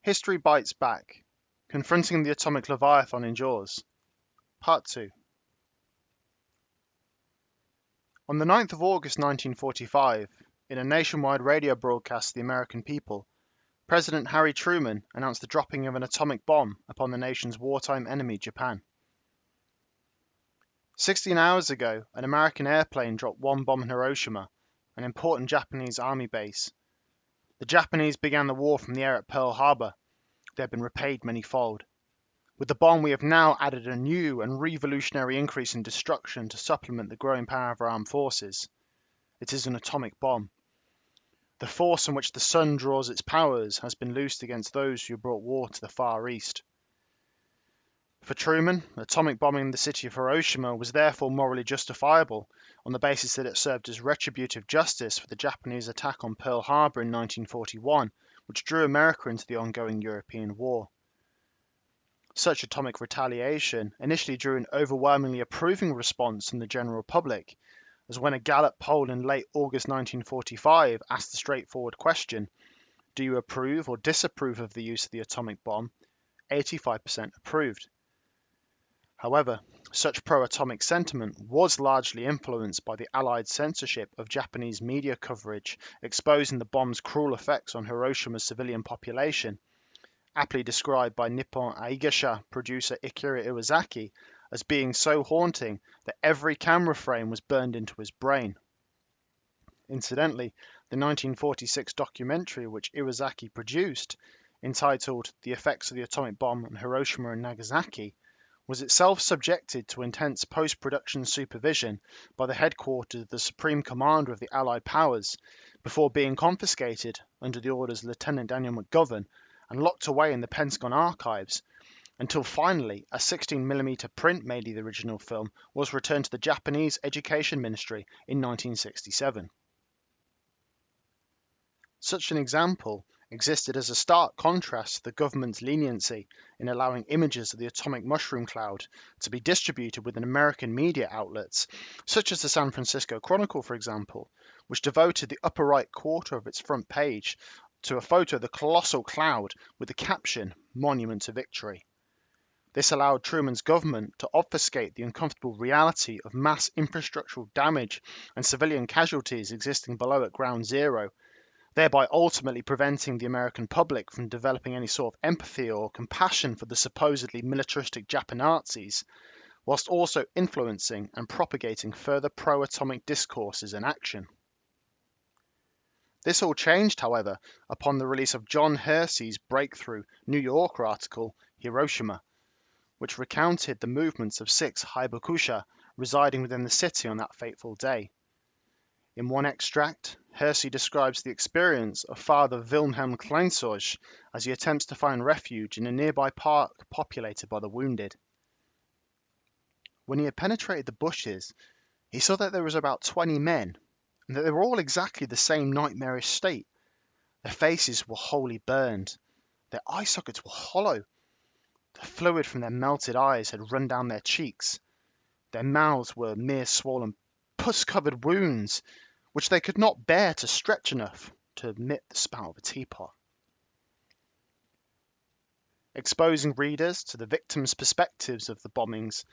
History Bites Back. Confronting the Atomic Leviathan endures. Part 2. On the 9th of August 1945, in a nationwide radio broadcast to the American people, President Harry Truman announced the dropping of an atomic bomb upon the nation's wartime enemy, Japan. 16 hours ago, an American airplane dropped one bomb in Hiroshima, an important Japanese army base. The Japanese began the war from the air at Pearl Harbor. They have been repaid many-fold. With the bomb, we have now added a new and revolutionary increase in destruction to supplement the growing power of our armed forces. It is an atomic bomb. The force in which the sun draws its powers has been loosed against those who brought war to the Far East. For Truman, atomic bombing the city of Hiroshima was therefore morally justifiable on the basis that it served as retributive justice for the Japanese attack on Pearl Harbor in 1941, which drew America into the ongoing European war. Such atomic retaliation initially drew an overwhelmingly approving response from the general public, as when a Gallup poll in late August 1945 asked the straightforward question, "Do you approve or disapprove of the use of the atomic bomb?" 85% approved. However, such pro-atomic sentiment was largely influenced by the Allied censorship of Japanese media coverage exposing the bomb's cruel effects on Hiroshima's civilian population, aptly described by Nippon Aigasha producer Ikira Iwazaki as being so haunting that every camera frame was burned into his brain. Incidentally, the 1946 documentary which Iwazaki produced, entitled The Effects of the Atomic Bomb on Hiroshima and Nagasaki, was itself subjected to intense post-production supervision by the headquarters of the Supreme Commander of the Allied Powers before being confiscated under the orders of Lieutenant Daniel McGovern and locked away in the Pentagon archives, until finally a 16mm print made of the original film was returned to the Japanese Education Ministry in 1967. Such an example existed as a stark contrast to the government's leniency in allowing images of the atomic mushroom cloud to be distributed within American media outlets, such as the San Francisco Chronicle, for example, which devoted the upper right quarter of its front page to a photo of the colossal cloud with the caption, "Monument to Victory." This allowed Truman's government to obfuscate the uncomfortable reality of mass infrastructural damage and civilian casualties existing below at ground zero, thereby ultimately preventing the American public from developing any sort of empathy or compassion for the supposedly militaristic Japanazis, whilst also influencing and propagating further pro-atomic discourses and action. This all changed, however, upon the release of John Hersey's breakthrough New Yorker article, Hiroshima, which recounted the movements of 6 Haibakusha residing within the city on that fateful day. In one extract, Hersey describes the experience of Father Wilhelm Kleinsorge as he attempts to find refuge in a nearby park populated by the wounded. When he had penetrated the bushes, he saw that there was about 20 men, and that they were all exactly the same nightmarish state. Their faces were wholly burned, their eye sockets were hollow, the fluid from their melted eyes had run down their cheeks, their mouths were mere swollen pus-covered wounds, which they could not bear to stretch enough to admit the spout of a teapot. Exposing readers to the victims' perspectives of the bombings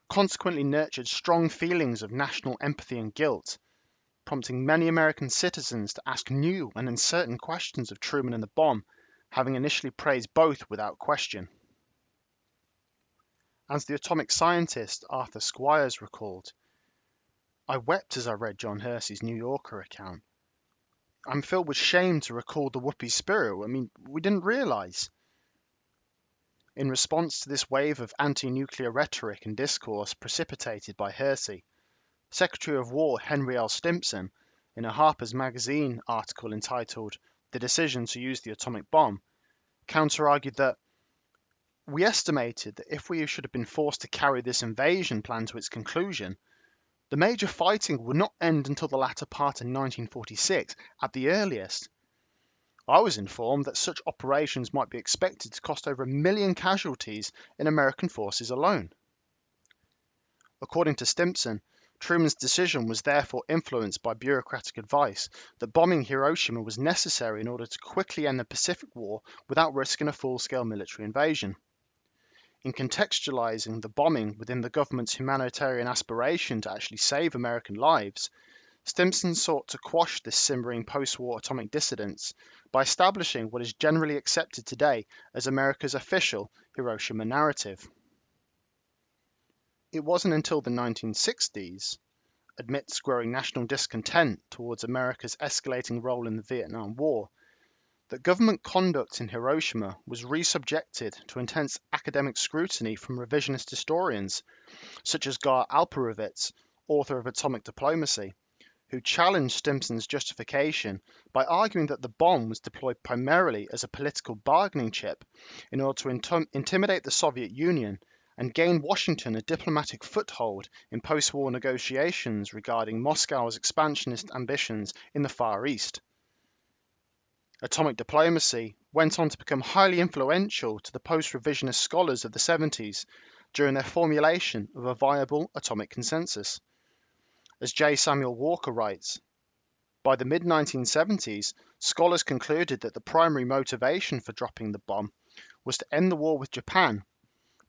consequently nurtured strong feelings of national empathy and guilt, prompting many American citizens to ask new and uncertain questions of Truman and the bomb, having initially praised both without question. As the atomic scientist Arthur Squires recalled, "I wept as I read John Hersey's New Yorker account. I'm filled with shame to recall the whoopee spirit. We didn't realize." In response to this wave of anti-nuclear rhetoric and discourse precipitated by Hersey, Secretary of War Henry L. Stimson, in a Harper's Magazine article entitled "The Decision to Use the Atomic Bomb," counter-argued that "we estimated that if we should have been forced to carry this invasion plan to its conclusion, the major fighting would not end until the latter part in 1946, at the earliest. I was informed that such operations might be expected to cost over 1 million casualties in American forces alone." According to Stimson, Truman's decision was therefore influenced by bureaucratic advice that bombing Hiroshima was necessary in order to quickly end the Pacific War without risking a full-scale military invasion. In contextualizing the bombing within the government's humanitarian aspiration to actually save American lives, Stimson sought to quash this simmering post-war atomic dissidence by establishing what is generally accepted today as America's official Hiroshima narrative. It wasn't until the 1960s, amidst growing national discontent towards America's escalating role in the Vietnam War, that government conduct in Hiroshima was resubjected to intense academic scrutiny from revisionist historians, such as Gar Alperovitz, author of Atomic Diplomacy, who challenged Stimson's justification by arguing that the bomb was deployed primarily as a political bargaining chip in order to intimidate the Soviet Union and gain Washington a diplomatic foothold in post-war negotiations regarding Moscow's expansionist ambitions in the Far East. Atomic diplomacy went on to become highly influential to the post-revisionist scholars of the 70s during their formulation of a viable atomic consensus. As J. Samuel Walker writes, by the mid-1970s, scholars concluded that the primary motivation for dropping the bomb was to end the war with Japan,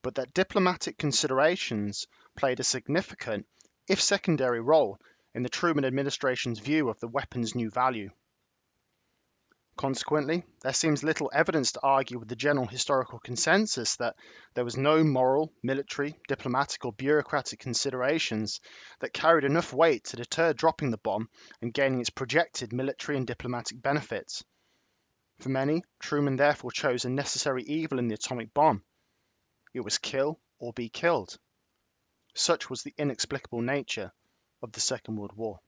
but that diplomatic considerations played a significant, if secondary, role in the Truman administration's view of the weapon's new value. Consequently, there seems little evidence to argue with the general historical consensus that there was no moral, military, diplomatic, or bureaucratic considerations that carried enough weight to deter dropping the bomb and gaining its projected military and diplomatic benefits. For many, Truman therefore chose a necessary evil in the atomic bomb. It was kill or be killed. Such was the inexplicable nature of the Second World War.